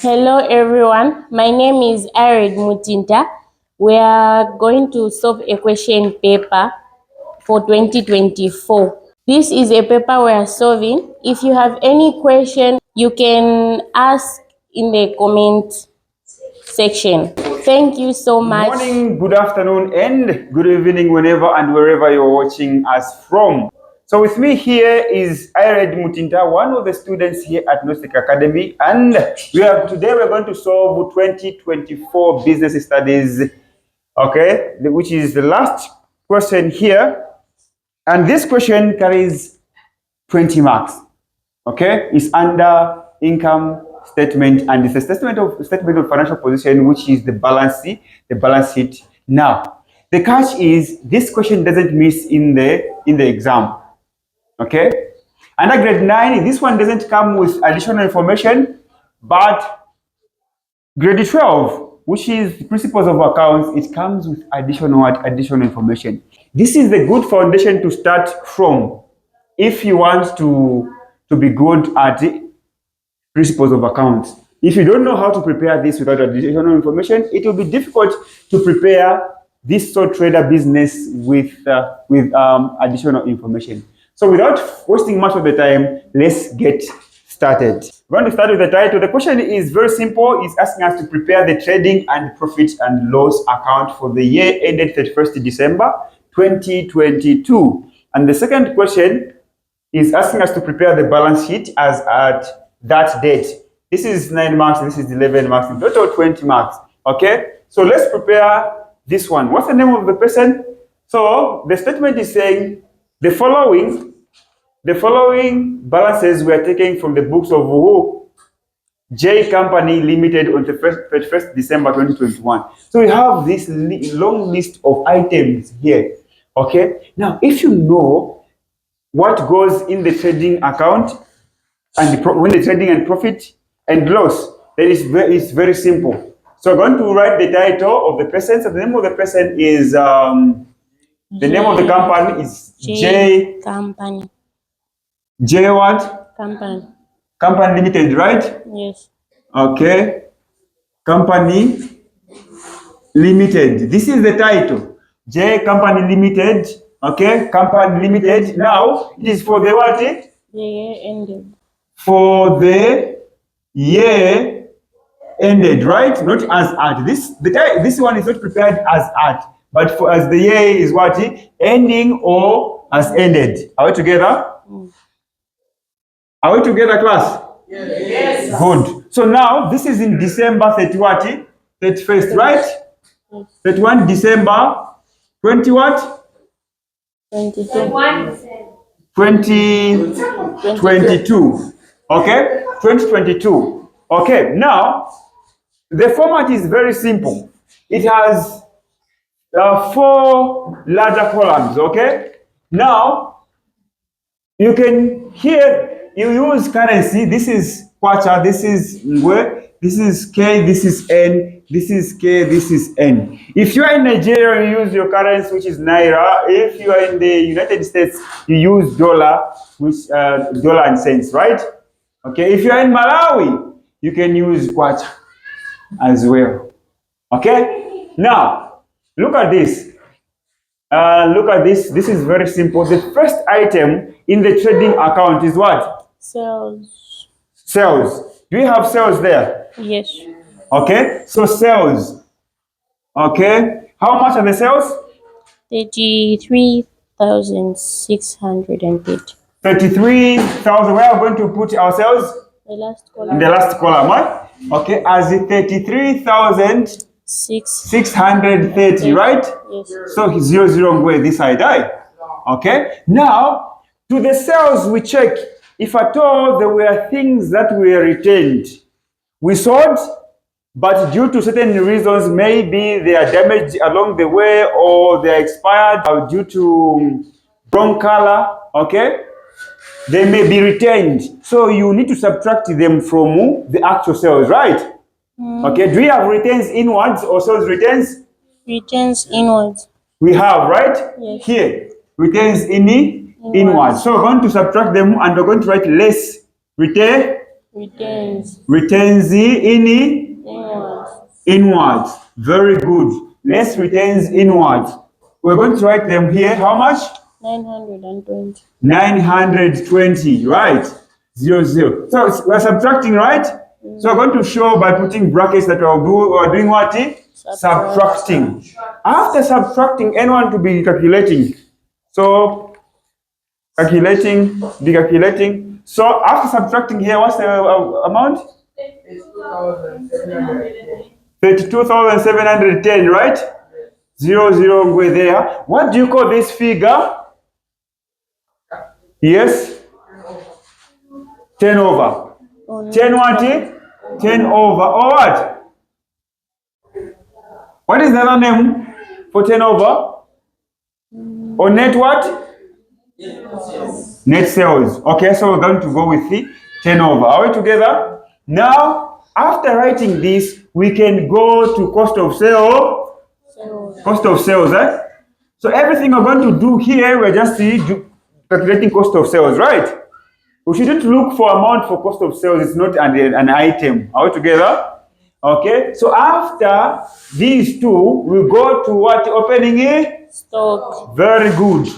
Hello everyone, my name is Arid Mutinta. We are going to solve a question paper for 2024. This is a paper we are solving. If you have any question, you can ask in the comment section. Thank you so much. Good morning, good afternoon, and good evening whenever and wherever you're watching us from. So with me here is Ired Mutinta, one of the students here at Gnostic Academy, and today we're going to solve 2024 business studies, okay, which is the last question here. And this question carries 20 marks, okay? It's under income statement, and it's a statement of financial position, which is the balance sheet. Now, the catch is this question doesn't miss in the exam. Okay? Under grade 9, this one doesn't come with additional information, but grade 12, which is principles of accounts, it comes with additional information. This is the good foundation to start from if you want to be good at principles of accounts. If you don't know how to prepare this without additional information, it will be difficult to prepare this sole trader business with additional information. So without wasting much of the time, let's get started. We're going to start with the title. The question is very simple. It's asking us to prepare the trading and profit and loss account for the year ended 31st December 2022. And the second question is asking us to prepare the balance sheet as at that date. This is 9 marks, this is 11 marks, in total 20 marks. Okay, so let's prepare this one. What's the name of the person? So the statement is saying the following balances were taken from the books of who? J Company Limited on the 31st December 2021. So we have this long list of items here. Okay, now if you know what goes in the trading account and when the trading and profit and loss, then it's very simple. So I'm going to write the title of the person. So the name of the person is the name of the company is J Company. J what? Company Limited, right? Yes. Okay. Company Limited. This is the title. J Company Limited. Okay. Company Limited. Now it is for the what? The year ended. For the year ended, right? Not as at. This one is not prepared as at, but for as the year is what? Ending or as ended. Are we together? Are we together, class? Yes. Good. So now this is in December 31st, right? Yes. 31 December 20 what? 2022. Okay? 2022. Okay, now the format is very simple. It has 4 larger columns, okay? Now, you can you use currency. This is kwacha, this is ngwe, this is K, this is N, this is K, this is N. If you are in Nigeria, you use your currency, which is Naira. If you are in the United States, you use dollar, which dollar and cents, right? Okay, if you are in Malawi, you can use kwacha as well. Okay, now look at this. This is very simple. The first item in the trading account is what? Sales. Sales. Do you have sales there? Yes. Okay, so sales. Okay, how much are the sales? 33,650. 33,000. Where are we going to put our sales? The last In column. the last column, right? Okay, as 33,630, right? Yes. So 00 go this side, right? Okay. Now, to the sales we check if at all there were things that were retained. We sold, but due to certain reasons, maybe they are damaged along the way or they are expired due to wrong color, okay? They may be retained. So you need to subtract them from the actual sales, right? Okay, do we have returns inwards or sales returns? Returns inwards. We have, right? Yes. Here, returns inwards. So we're going to subtract them and we're going to write less returns Retains Inwards. inwards. Very good. Let's retains inwards. We're going to write them here. How much? 920. 920, right? 00. So we're subtracting, right? So we're going to show by putting brackets that we're doing what? Subtracting. After subtracting, anyone to be calculating. So calculating, decalculating. So after subtracting here, what's the amount? 32,710, right? 00 go there. What do you call this figure? Yes? 10 over. 10 what? 10 over. Or what? What is the other name for 10 over? Or net what? Net sales. Okay, so we're going to go with the 10 over. Are we together? Now, after writing this, we can go to cost of sale. Cost of sales, eh? So everything we're going to do here, we're just calculating cost of sales, right? We shouldn't look for amount for cost of sales. It's not an item. Are we together? Okay. So after these two, we go to what? Opening Stock. Very good.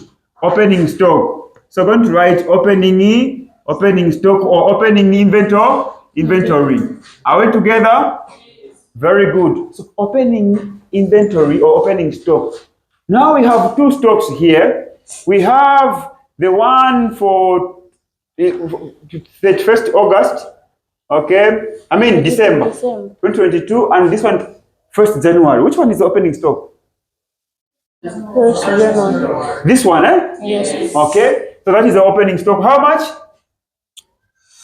Opening stock. So we're going to write opening stock or opening inventory. Are we together? Very good. So opening inventory or opening stock. Now we have two stocks here. We have the one for 31st August, okay? I mean December 2022, and this one 1st January. Which one is the opening stock? 1st January. This one, eh? Yes. Okay, so that is the opening stock. How much?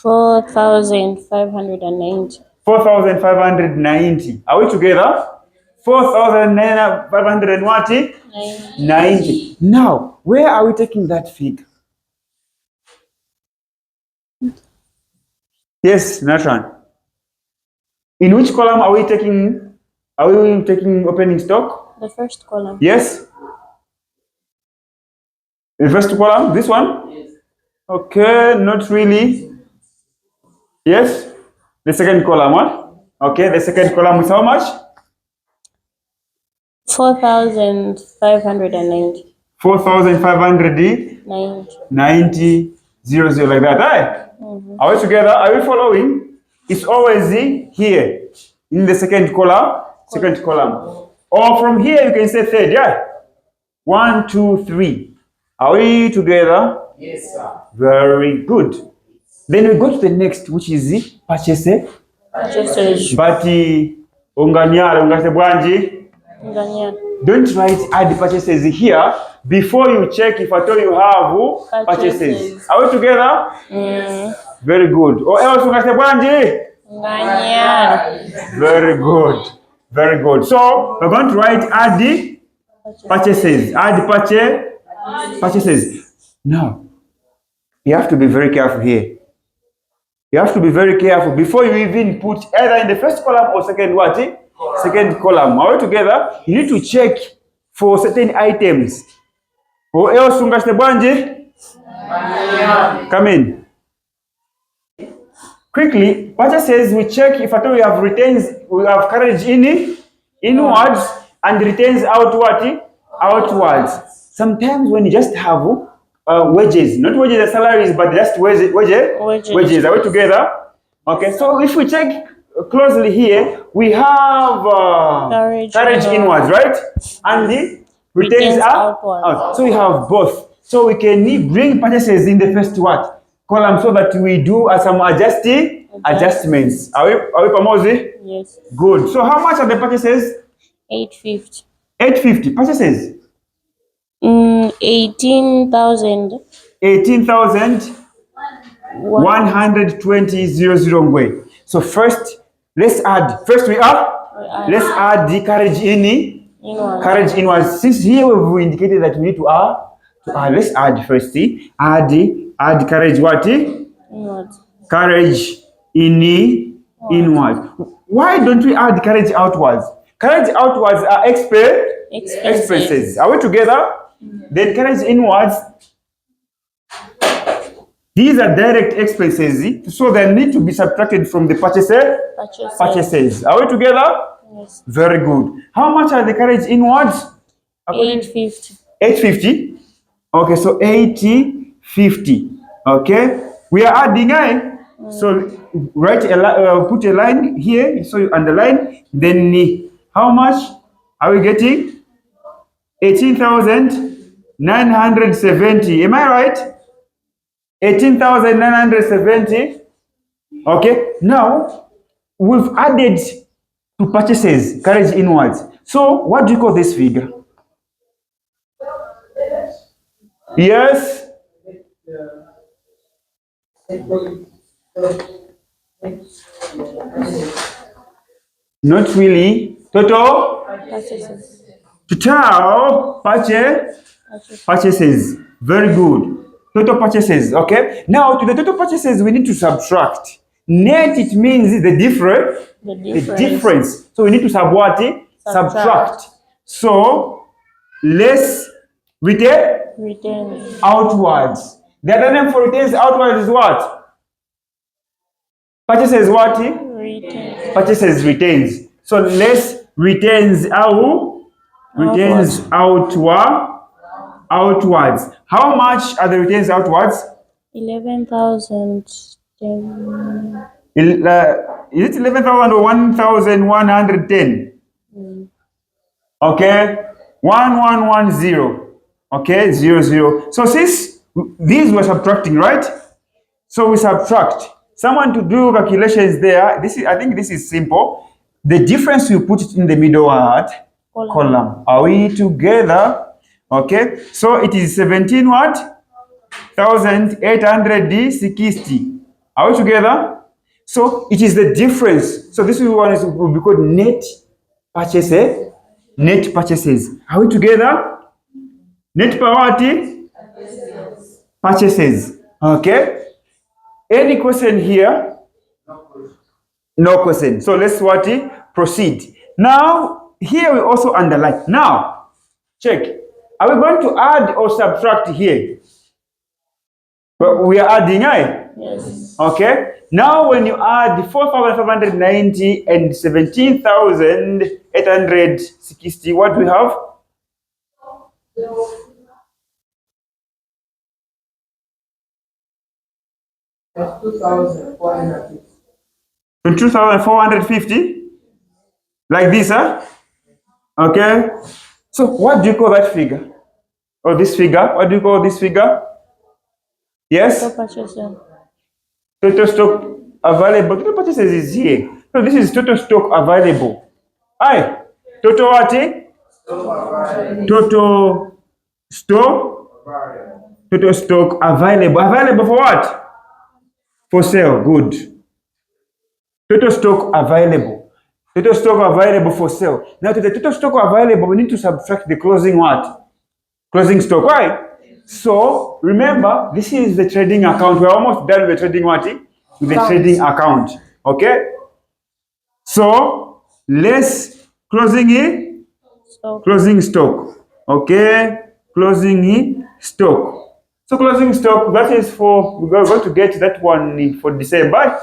4,590. 4,590. Are we together? 4,590. 90. Now, where are we taking that figure? Yes, Nathan. In which column are we taking? Are we taking opening stock? The first column. Yes. The first column. This one. Yes. Okay, not really. Yes. The second column. What? Okay, the second column is how much? 4,590. 4,590. 00 like that, right? Are we together? Are we following? It's always here in the second column. Or from here you can say third, yeah? 1, 2, 3. Are we together? Yes, sir. Very good. Then we go to the next, which is the purchase. But ungase bwanji. Don't write add purchases here before you check if at all you have purchases. Are we together? Very good. Or else ungase bwanji. Very good. Very good. So we're going to write add the purchases. Add purchases. Now, you have to be very careful here. You have to be very careful before you even put either in the first column or second what? Second column. Are we together? You need to check for certain items. Or else ungase bwanji. Come in. Quickly, purchases, we check if at all we have retains, we have carriage inwards and retains outwards. Sometimes when you just have wages, not wages as salaries, but just wages. Are we together? Okay, so if we check closely here, we have carriage inwards, right? And the retains outwards. So we have both. So we can bring purchases in the first column so that we do some adjustments. Are we Pamozi? Yes. Good. So how much are the purchases? 850. 850 purchases. 18,000. 18,120 ngwe. So first, let's add. Let's add the carriage inwards. Since here we've indicated that we need to add. Let's add first. Add carriage what? Inwards. Carriage inwards. Why don't we add carriage outwards? Carriage outwards are expenses. Are we together? Then carriage inwards These are direct expenses, so they need to be subtracted from the purchases. Are we together? Yes. Very good. How much are they carried inwards? 850. 850. Okay, so 8050. Okay, we are adding so write put a line here, so you underline. Then how much are we getting? 18,970. Am I right? 18,970. Okay, now we've added to purchases carriage inwards. So what do you call this figure? Yes. Not really. Total Purchases. purchases. Very good. Total purchases. Okay. Now to the total purchases we need to subtract. Net, it means the difference. The difference. So we need to subtract. So less returns outwards. The other name for returns outwards is what? Purchases what? Returns. Purchases returns. So less returns outwards. How much are the returns outwards? 11,000. Is it 11,000 or 1,110? Okay, 1110. Okay, 00. So since these were subtracting, right? So we subtract. Someone to do calculations there. I think this is simple. The difference you put it in the middle at column. Are we together? Okay. So it is 17 what? 1,860. Are we together? So it is the difference. So this will be called net purchases. Net purchases. Are we together? Net parity purchases. Okay. Any question here? No question. So let's proceed. Now here we also underline. Now check. Are we going to add or subtract here? But we are adding, Yes. Okay. Now when you add 4,590 and 17,860, what do we have? That's 2,450. 2,450? Like this, huh? Okay. So what do you call that figure? Or this figure? What do you call this figure? Yes? Total stock available. Total purchases is here. So this is total stock available. Aye. Total what? Total stock. Total stock available. Available for what? For sale. Good. Total stock available. Total stock available for sale. Now to the total stock available, we need to subtract the closing what? Closing stock, right? So remember, this is the trading account. We're almost done with the trading what? With the trading account. Okay? So let's closing stock. Okay? Closing stock. So closing stock, that is for, we're going to get that one for December,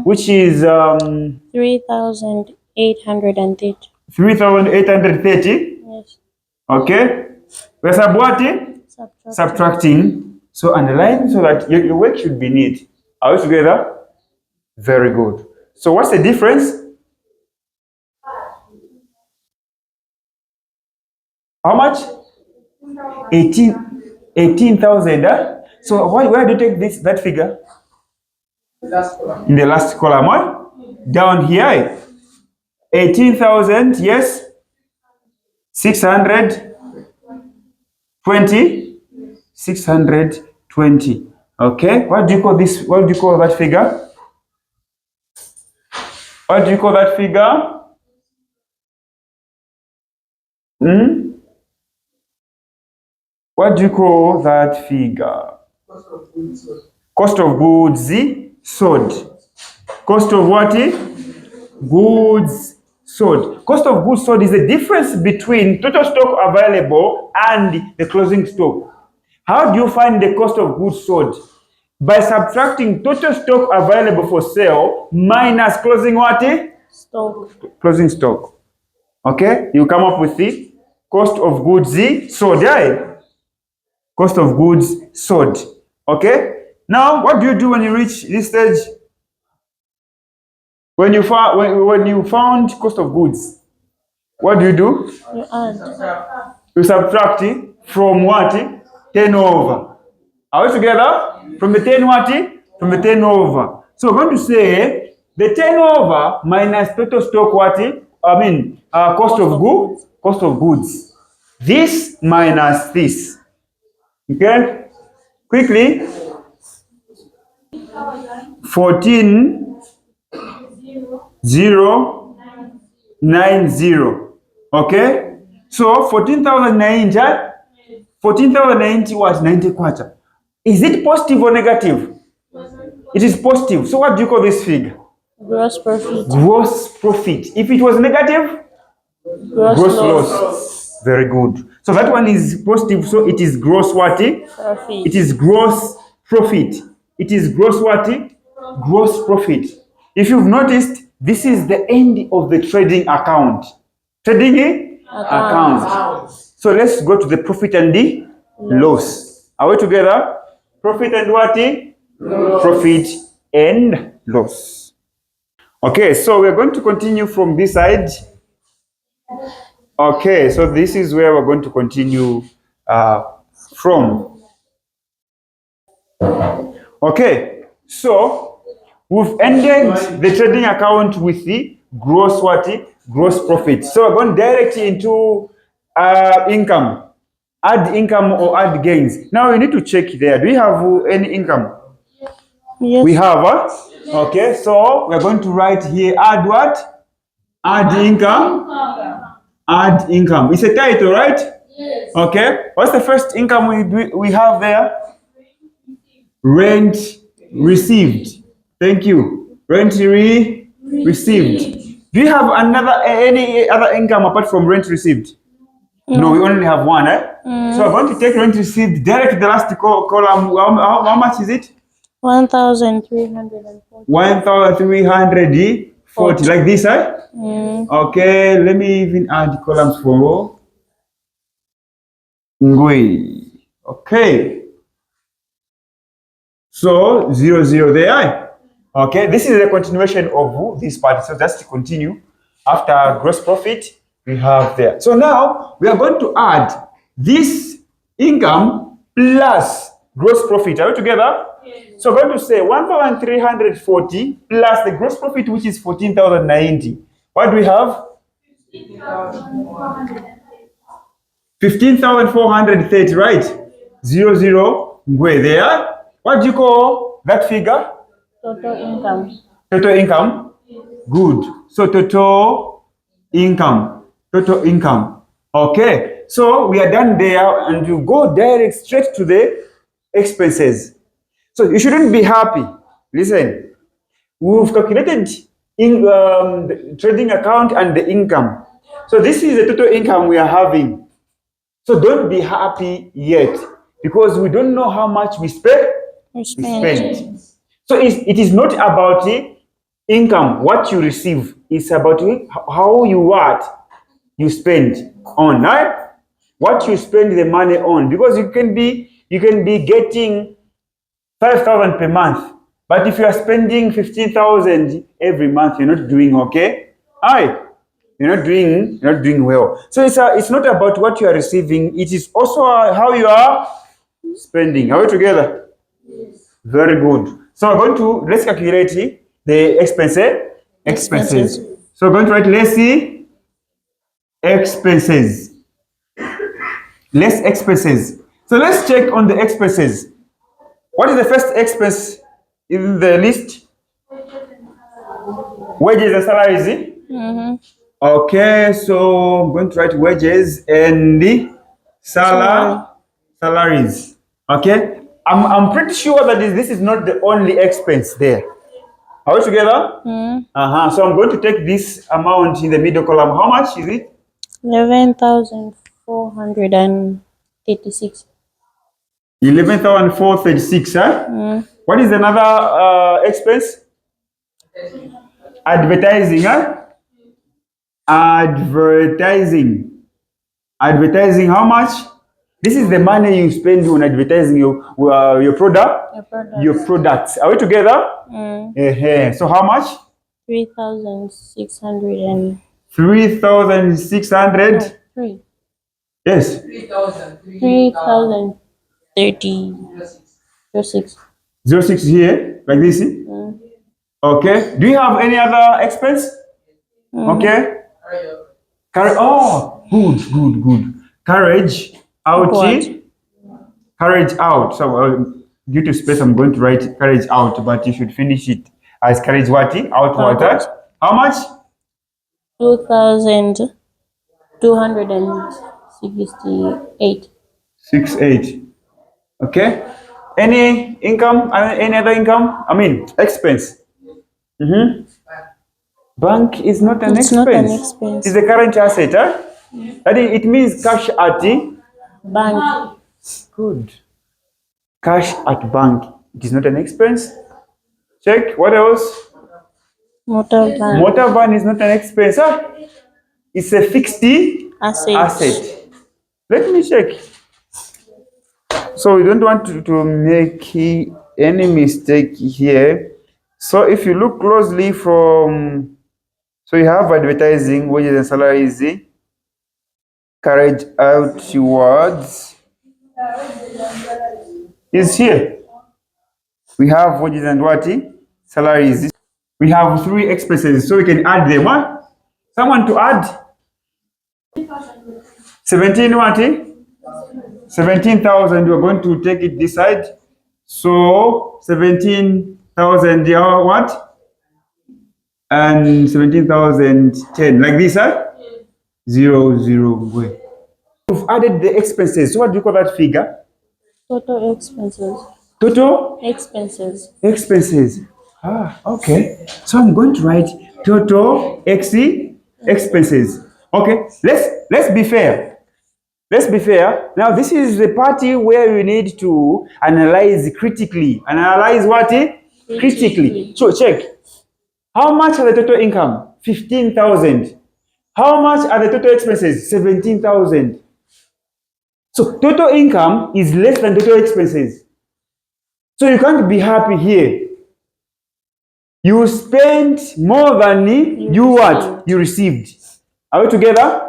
which is 3,830. 3,830. Yes. Okay? We're subtracting. So underline so that your work should be neat. Are we together? Very good. So what's the difference? How much? 18,000. So where do you take that figure? In the last column. What? Down here. 18,000. Yes. 620. 620. Okay. What do you call this? What do you call that figure? What do you call that figure? What do you call that figure? Cost of goods sold. Cost of what? Goods sold. Cost of goods sold is the difference between total stock available and the closing stock. How do you find the cost of goods sold? by subtracting total stock available for sale minus closing what? Stock. Closing stock. Okay, you come up with the cost of goods sold. Cost of goods sold. Okay, now what do you do when you reach this stage? When you found cost of goods, what do? You add. You subtract it from what? Turnover. Are we together? From the 10 what? From the turnover. So we're going to say the turnover minus total stock what? Cost of goods. Cost of goods. This minus this. Okay? Quickly. 14,090. Okay? So 14,090. 14,090 what? 90 quarter. Is it positive or negative? It is positive. So what do you call this figure? Gross profit. Gross profit. If it was negative? Gross loss. Very good. So that one is positive. So it is gross what? Profit. It is gross profit. It is gross what? Gross profit. If you've noticed, this is the end of the trading account. Trading account. So let's go to the profit and the loss. Are we together? Profit and what? Loss. Profit and loss. Okay, so we're going to continue from this side. Okay, so this is where we're going to continue from. Okay, so we've ended the trading account with the gross what? Gross profit. So we're going directly into income. Add income or add gains. Now we need to check there. Do we have any income? Yes. We have. Okay, so we're going to write here add what? Add income. Add income. It's a title, right? Yes. Okay. What's the first income we have there? Rent received. Thank you. Rent received. Do you have any other income apart from rent received? No, we only have one. So I'm going to take rent received direct to the last column. How much is it? 1,340. 1,340. Like this, Okay, let me even add columns for Ngui. Okay. So 0 there. Okay, this is a continuation of this part. So just to continue. After gross profit, we have there. So now we are going to add this income plus gross profit. Are we together? Yes. So we're going to say 1,340 plus the gross profit, which is 14,090. What do we have? 15,430, right? 0 Ngwe there. What do you call that figure? Total income. Total income? Good. So total income. Total income. Okay. So we are done there and you go direct straight to the expenses. So you shouldn't be happy. Listen. We've calculated the trading account and the income. So this is the total income we are having. So don't be happy yet because we don't know how much we spend. So it is not about the income, what you receive. It's about how you spend on, right? What you spend the money on. Because you can be getting 5,000 per month. But if you are spending 15,000 every month, you're not doing okay. You're not doing well. So it's not about what you are receiving. It is also how you are spending. Are we together? Yes. Very good. So we're going to let's calculate the expenses. So we're going to write let's see expenses. Less expenses. So let's check on the expenses. What is the first expense in the list? Wages and salaries. Okay, so I'm going to write wages and the salaries. Okay, I'm pretty sure that this is not the only expense there. Are we together? So I'm going to take this amount in the middle column. How much is it? 11,436. 11,436, huh? What is another expense? Advertising, huh? Advertising. Advertising, how much? This is the money you spend on advertising your product. Your products. Are we together? So how much? 3,600 3,600. three. Yes. 3,036. 06 here, like this. Okay. Do you have any other expense? Okay. Oh, good. Carriage out. What? Carriage out. So due to space, I'm going to write carriage out, but you should finish it as carriage what? Out what? How much? 2,268. 68. Okay. Any income? Any other income? I mean, expense. Bank is not an It's expense. not an expense. It's a current asset. Huh? That is, it means cash at the Bank. good. Cash at bank. It is not an expense. Check. What else? Motor van. Motor van is not an expense. Huh? It's a fixed asset. Let me check. So we don't want to make any mistake here. So if you look closely from, so you have advertising, wages and salaries, carriage out towards is here. We have wages and what? Salaries. We have 3 expenses, so we can add them. Huh? Someone to add 17 what? 17,000. We're going to take it this side. So 17,000, yeah, what? And 17,010, like this, huh? 0, 0, way. We've added the expenses. So what do you call that figure? Total expenses. Total Expenses. expenses. Okay. So I'm going to write total expenses. Okay. Let's be fair. Let's be fair. Now, this is the party where we need to analyze critically. Analyze what? Critically. So, check. How much are the total income? 15,000. How much are the total expenses? 17,000. So, total income is less than total expenses. So, you can't be happy here. You spent more than you received. Are we together?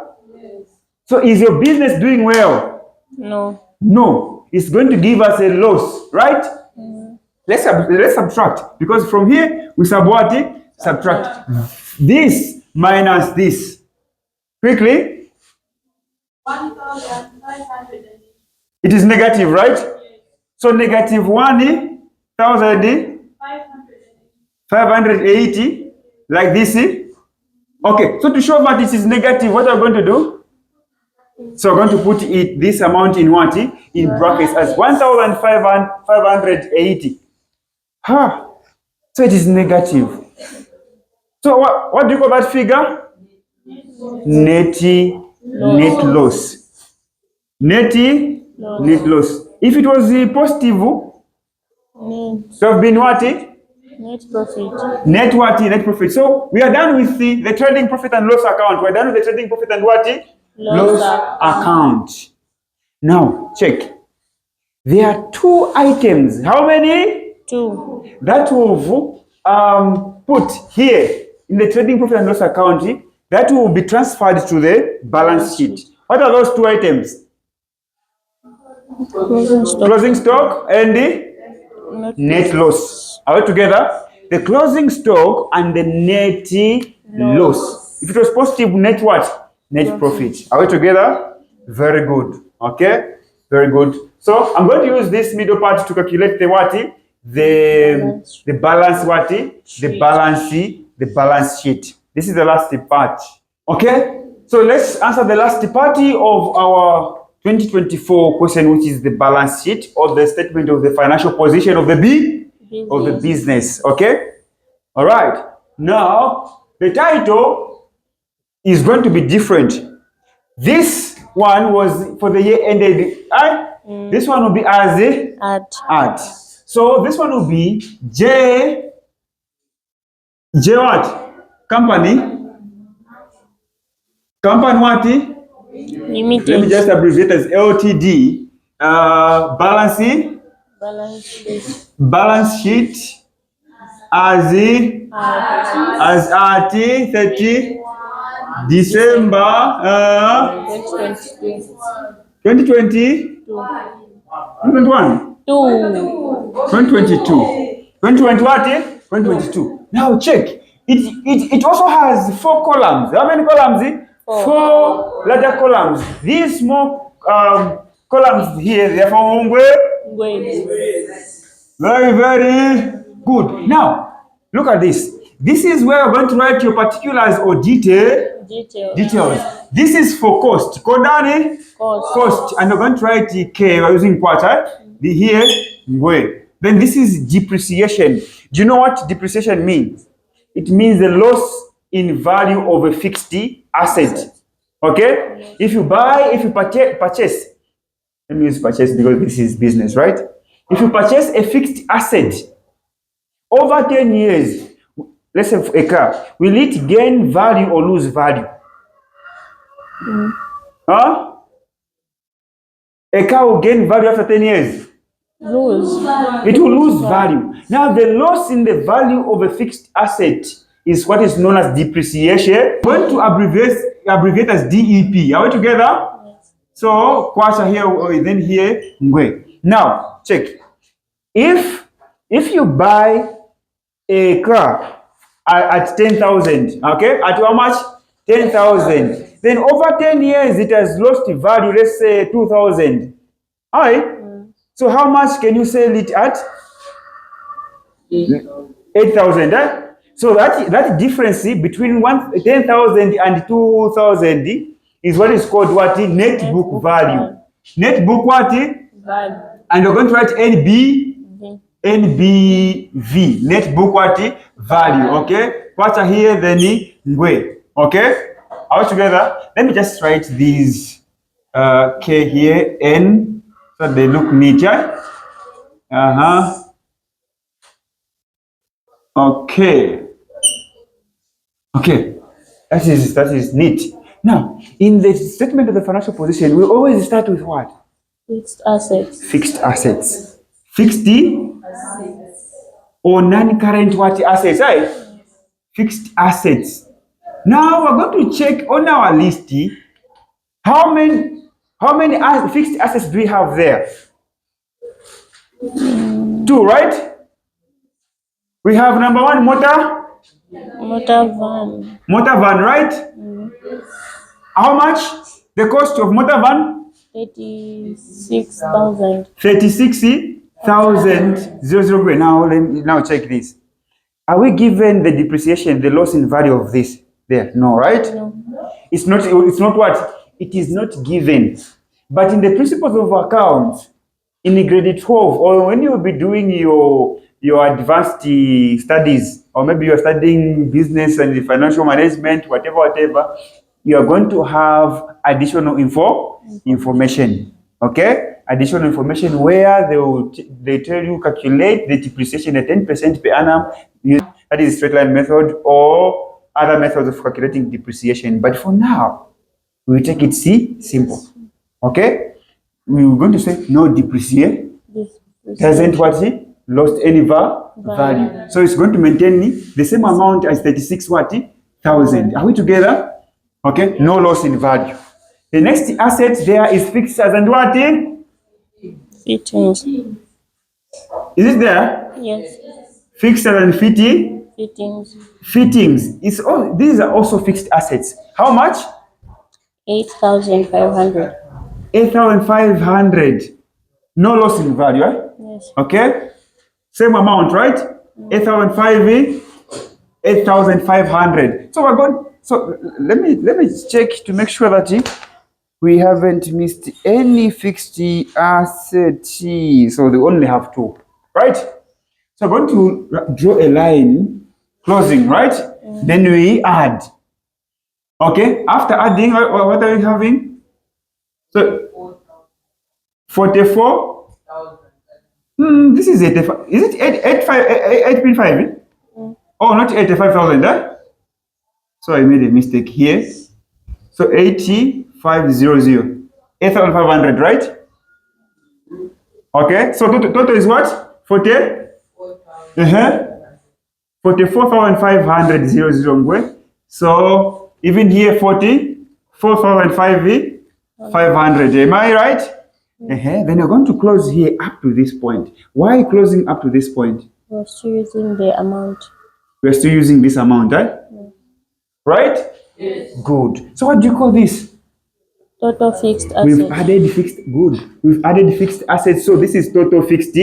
So is your business doing well? No. No. It's going to give us a loss, right? Let's subtract. Because from here, we subtract this minus this. Quickly. 1,500. It is negative, right? So negative 1,580, like this. Okay, so to show that it is negative, what are we going to do? So we're going to put this amount in what? In brackets as 1,580. So it is negative. So what do you call that figure? Net loss. Net loss. If it was positive, so have been what? Net profit. Net what? Net profit. So we are done with the trading profit and loss account. We're done with the trading profit and what? Loss account. Now, check. There are 2 items. How many? 2. That will put here in the trading profit and loss account. That will be transferred to the balance sheet. What are those 2 items? Closing stock and the net loss. Are we together? The closing stock and the net loss. If it was positive, net what? Net profit. Are we together? Very good. Okay? Very good. So I'm going to use this middle part to calculate the what? The balance what? The balance sheet. This is the last part. Okay? So let's answer the last part of our 2024 question, which is the balance sheet or the statement of the financial position of the business. Okay? All right. Now, the title is going to be different. This one was for the year ended. This one will be as add. So this one will be J what? Company what? Limited. Let me just abbreviate as LTD. Balance sheet as at 30 December 2020 2021 2022 2020 what? 2022. Now check. It also has 4 columns. How many columns? 4 larger columns. These small columns here, they are for very, very good. Now, look at this. This is where you're going to write your particulars or details. This is for cost. Kodani? Cost. And you're going to write K by using quarter. The here, ngwe. Then this is depreciation. Do you know what depreciation means? It means the loss in value of a fixed asset. Okay? If you purchase, let me use purchase because this is business, right? If you purchase a fixed asset over 10 years, let's say a car, will it gain value or lose value? Huh? A car will gain value after 10 years. It will lose value. Now, the loss in the value of a fixed asset is what is known as depreciation. We're going to abbreviate as DEP. Are we together? Yes. So, quarter here, then here, ngwe. Now, check. If you buy a car at 10,000, okay, at how much? 10,000. Then over 10 years, it has lost value, let's say 2,000. All right. So how much can you sell it at? 8,000. So that difference between 10,000 and 2,000 is what is called what? Net book value. Net book what? Value. And you're going to write NBV. Net book what? Value. Okay. Quarter here, then ngwe. Okay. All together. Let me just write these K here, N. So they look neat, yeah? Okay. Okay. That is neat. Now, in the statement of the financial position, we always start with what? Fixed assets. Fixed assets. Fixed or non-current what assets, right? Fixed assets. Now we're going to check on our list how many fixed assets do we have there? 2, right? We have number 1, motor van, right? How much? The cost of motor van? 36,000. 36,000. Now check this. Are we given the depreciation, the loss in value of this there? No, right? No. It's not what? It is not given. But in the principles of accounts, in the grade 12, or when you will be doing your advanced studies, or maybe you're studying business and financial management, whatever, you are going to have additional information. Okay? Additional information where they tell you calculate the depreciation at 10% per annum. That is straight line method or other methods of calculating depreciation. But for now, we will take it simple. Okay? We're going to say no depreciation. Hasn't what? Lost any value. So it's going to maintain the same amount as 36,000. Are we together? Okay? No loss in value. The next asset there is fixed as and what? Fittings. Is it there? Yes. Fixed and Fittings. These are also fixed assets. How much? 8,500. 8,500. No loss in value, eh? Yes. Okay? Same amount, right? 8,500. So we're going. So let me check to make sure that we haven't missed any fixed asset. So they only have 2, right? So I'm going to draw a line closing, right? Then we add. Okay? After adding, what are we having? So 44. This is 85. Is it 8.5? Oh, not 85,000, huh? So I made a mistake here. So 8500. 8,500, right? Okay, so total is what? 40? 44,500. So even here 44,500. Am I right? Then you're going to close here up to this point. Why closing up to this point? We're still using the amount. We're still using this amount, right? Right? Yes. Good. So what do you call this? Total fixed assets. We've added fixed. Good. We've added fixed assets. So this is total fixed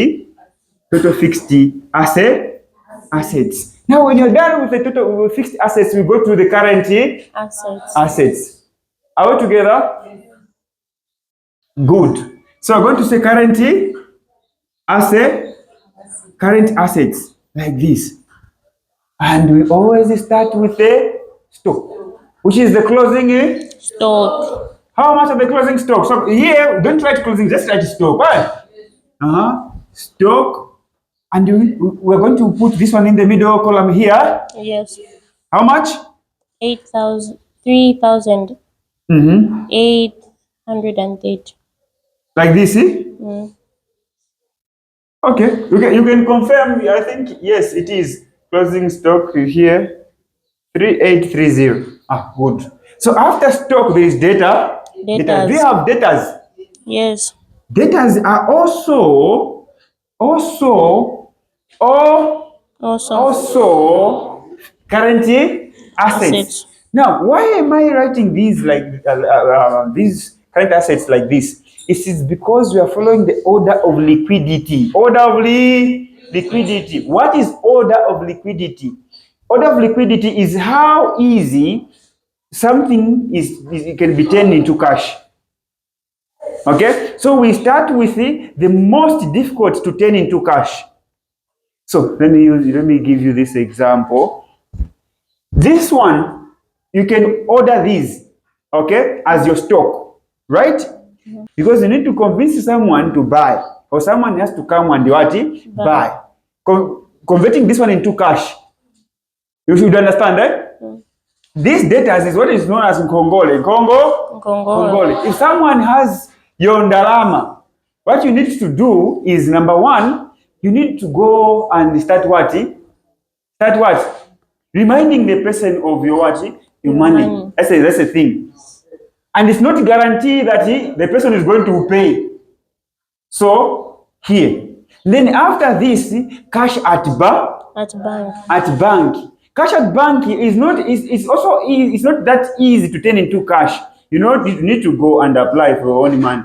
assets. Now, when you're done with the total fixed assets, we go to the current assets. Are we together? Good. So I'm going to say current assets like this, and we always start with the stock, which is the closing stock. How much of the closing stock? So here, don't write closing, just write stock, right? Stock. And we're going to put this one in the middle column here. Yes. How much? 3,830. Like this, Okay. You can confirm. I think yes, it is closing stock here. 3830. Good. So after stock, there is data. Do you have debtors? Yes. Debtors are also current assets. Now, why am I writing these like these current assets like this? It is because we are following the order of liquidity. Order of liquidity. What is order of liquidity? Order of liquidity is how easy something it can be turned into cash. Okay, so we start with the most difficult to turn into cash. So let me give you this example. This one, you can order these, okay, as your stock, right? Because you need to convince someone to buy, or someone has to come and buy. Converting this one into cash. You should understand that. This data is what is known as Nkongole. Nkongole. If someone has your ndalama, what you need to do is, number one, you need to go and start what? Reminding the person of your what? Your money. That's a thing. And it's not guaranteed that the person is going to pay. So here. Then after this, cash at bank. Cash at bank is not it's not that easy to turn into cash. You need to go and apply for your own money.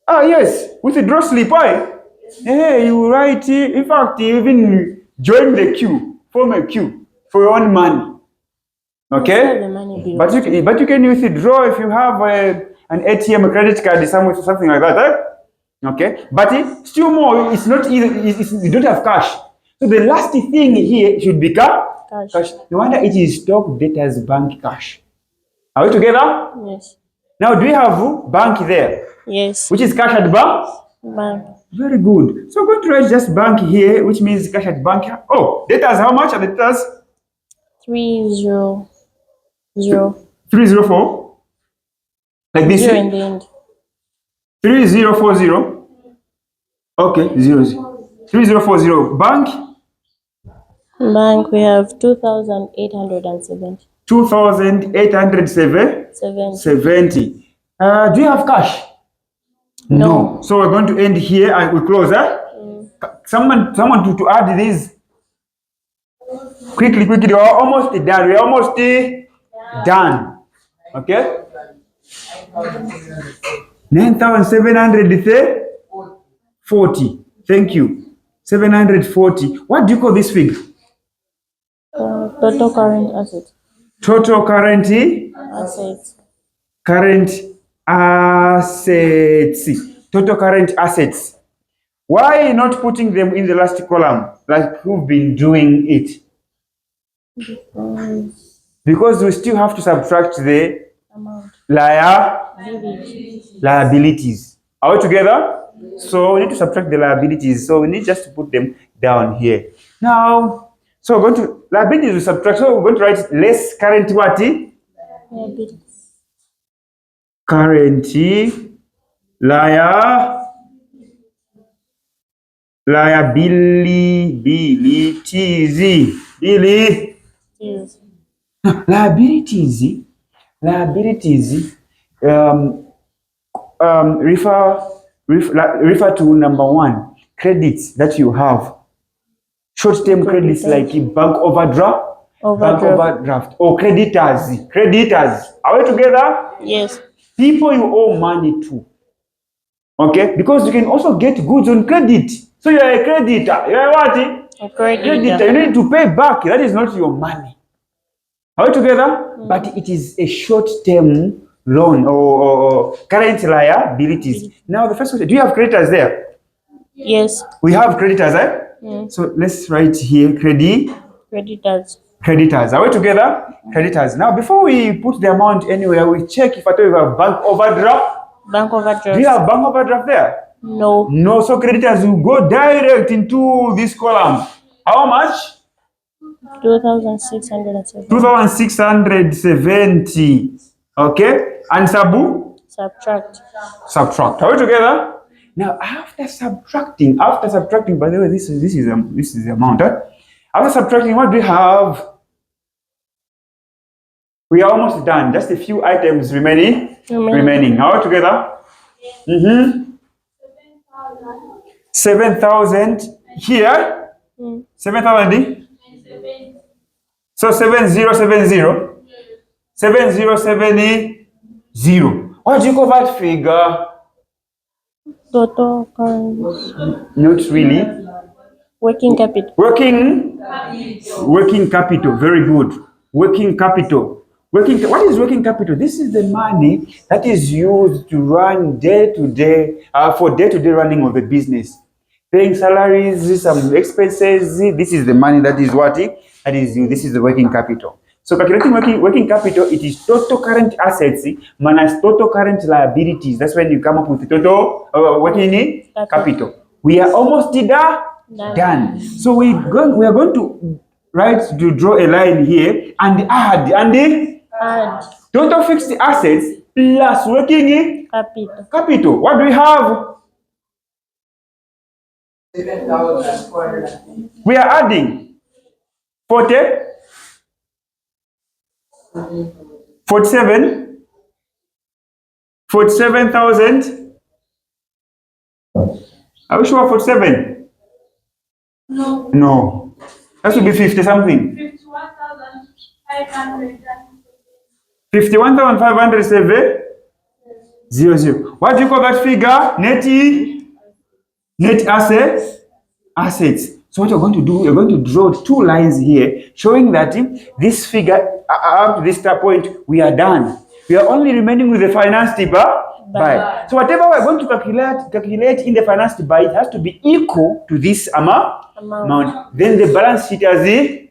Yes, withdraw slip. Hey, you write. In fact, you even join the queue, form a queue for your own money. Okay, but you can withdraw if you have an ATM, a credit card, something like that. Okay, but still more, it's not easy. You don't have cash. So the last thing here should be cash. No wonder it is stock debtors bank cash. Are we together? Yes. Now, do we have bank there? Yes. Which is cash at bank? Very good. So I'm going to write just bank here, which means cash at bank. Oh, debtors, how much are the debtors? 300. 304? Like this? 0 in the end. 3040? Okay, 00. 3040. Bank, we have 2,870. 2,870. Do you have cash? No. So we're going to end here and we close. Someone to add these quickly. We're almost done. We're almost done. Okay. 9,740. Thank you. 740. What do you call this figure? Total current assets. Total current assets. Total current assets. Why not putting them in the last column like we've been doing it? Because we still have to subtract the amount. Liabilities. Are we together? So we need to subtract the liabilities. So we need just to put them down here. Now, so we're going to liabilities we subtract. So we're going to write less current what? Liabilities. Current liabilities. Yes. Liabilities refer to number one, credits that you have. Short-term credits like bank overdraft, or creditors. Are we together? Yes. People you owe money to. Okay? Because you can also get goods on credit. So you are a creditor. You are what? A creditor. You need to pay back. That is not your money. Are we together? But it is a short-term loan or current liabilities. Now the first question, do you have creditors there? Yes. We have creditors, eh? So let's write here Creditors. Creditors. Are we together? Creditors. Now before we put the amount anywhere, we check if at all you have bank overdraft. Bank overdraft. Do you have bank overdraft there? No. No, so creditors will go direct into this column. How much? 2,670. 2,670. Okay? And Subtract. subtract. Are we together? Now after subtracting, by the way, this is the amount. After subtracting, what do we have? We are almost done. Just a few items remaining. Are we together? 7,000 here. 7,000. So 7070. 7070. What do you call that figure? Total currency. Not really. Working capital. Working capital. Very good. Working capital. What is working capital? This is the money that is used to run day-to-day, for day-to-day running of the business. Paying salaries, some expenses. This is the money that is what? That is used. This is the working capital. So calculating working capital, it is total current assets minus total current liabilities. That's when you come up with the total working capital. We are almost done. So we are going to draw a line here and add total fixed assets plus working capital. What do we have? 7,400. We are adding 47,000. Are we sure 47? No. That should be 50 something. 51,507. 00. What do you call that figure? Net assets. So what you're going to do, you're going to draw two lines here showing that this figure, up to this point, we are done. We are only remaining with the financed by. So whatever we're going to calculate in the financed by, it has to be equal to this amount. Then the balance sheet is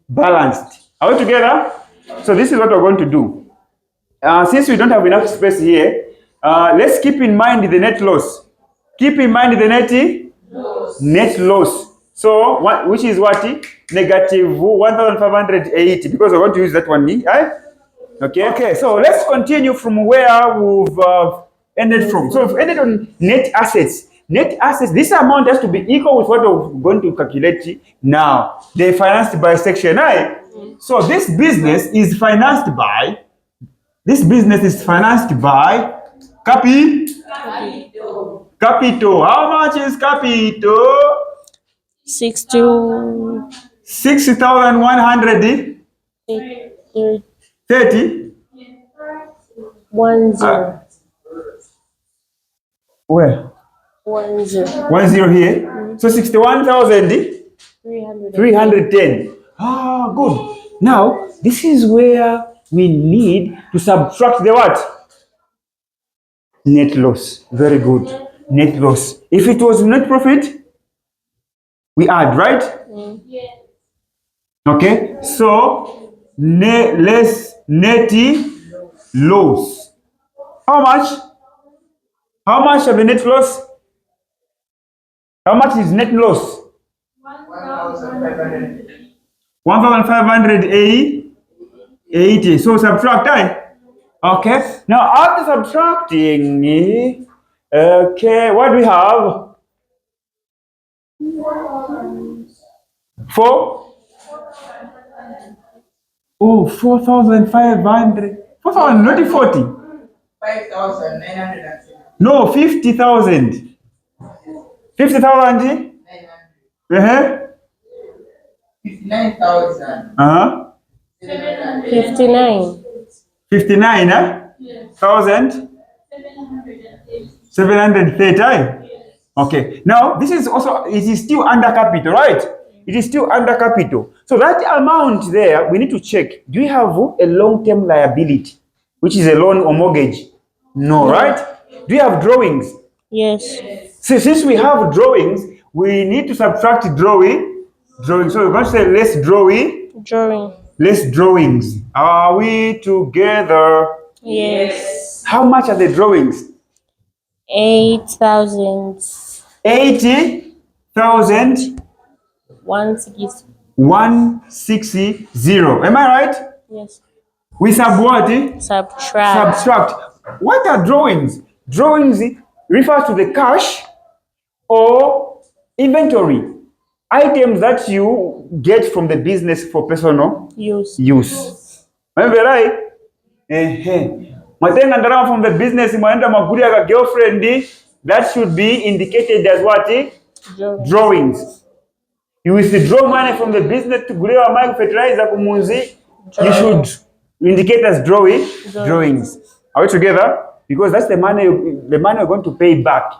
balanced. Are we together? So this is what we're going to do. Since we don't have enough space here, let's keep in mind the net loss. Keep in mind the net loss. So, which is what? Negative 1,580, because I want to use that one. Okay, so let's continue from where we've ended from. So we've ended on net assets. Net assets, this amount has to be equal with what we're going to calculate now. The financed by section I. So this business is financed by capital. How much is capital? 60,130. 10. Where? 10. 10 here. So 61,310. Good. Now, this is where we need to subtract the what? Net loss. Very good. Net loss. If it was net profit, we add, right? Okay. So, less net loss. How much? How much of the net loss? How much is net loss? 1,500. 1,580. So subtract, okay. Now after subtracting, okay, what do we have? 4? Oh, 4,500. 4,000, not 40. 5,907. No, 50,000. 50,000? 900. 59,000. 59. 59, thousand? 730. Okay. Now, this is also, it is still under capital, right? It is still under capital. So that amount there, we need to check. Do you have a long-term liability, which is a loan or mortgage? No, right? Do you have drawings? Yes. So since we have drawings, we need to subtract drawing. So we're going to say less drawing, Drawing. less drawings. Are we together? Yes. How much are the drawings? 8,000. 80,000. 160. 160. Am I right? Yes. We sub what? Subtract. Subtract. What are drawings? Drawings refers to the cash or inventory. Items that you get from the business for personal Use. Remember, right? Mwatenga ndarama from the business, mwaenda maguri aga girlfriend, that should be indicated as what? Drawings. You withdraw money from the business to gulewa mai fertilizer kumunzi, you should indicate as drawings. Are we together? Because that's the money we're going to pay back.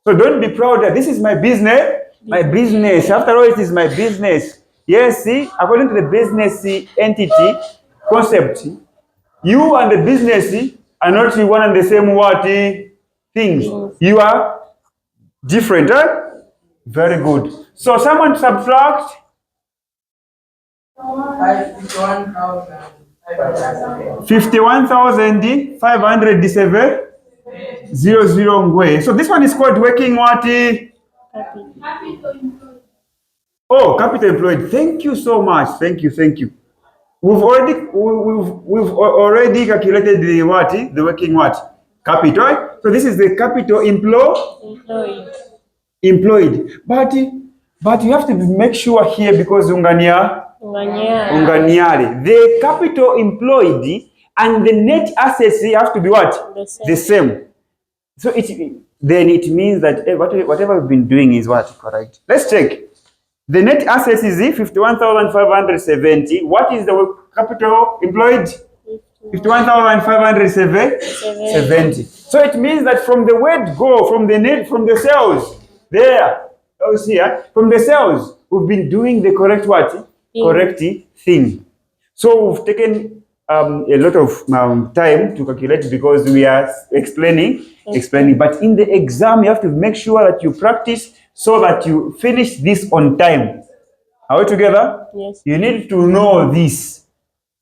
So don't be proud that this is my business. My business. After all, it is my business. Yes, see, according to the business entity concept, you and the business are not one and the same things. You are different, right? Very good. So someone subtract 51,507 00 ngwe. So this one is called working what? Oh, capital employed. Thank you so much. Thank you. We've already calculated the what? The working what? Capital. So this is the capital employed. But you have to make sure here because unganiale. The capital employed and the net assets have to be what? The same. So then it means that whatever we've been doing is what? Correct. Let's check. The net assets is 51,570. What is the capital employed? 51,570. So it means that from the word go, from the sales, there, here, from the sales, we've been doing the correct what? Correct thing. So we've taken a lot of time to calculate because we are explaining. But in the exam, you have to make sure that you practice so that you finish this on time. Are we together? Yes. You need to know this.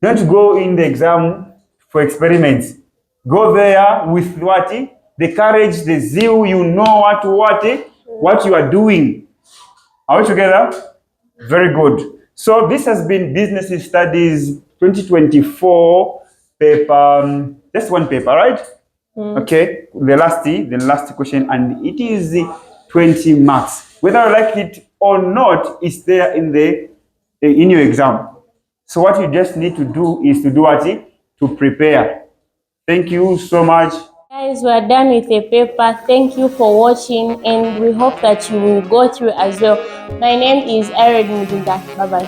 Don't go in the exam for experiments. Go there with what? The courage, the zeal, you know what you are doing. Are we together? Very good. So this has been Business Studies 2024 paper. Just one paper, right? Okay. The last question, and it is 20 marks. Whether you like it or not, it's there in your exam. So what you just need to do is to do what? To prepare. Thank you so much. Guys, we are done with the paper. Thank you for watching, and we hope that you will go through as well. My name is Erin Mudinda. Bye-bye.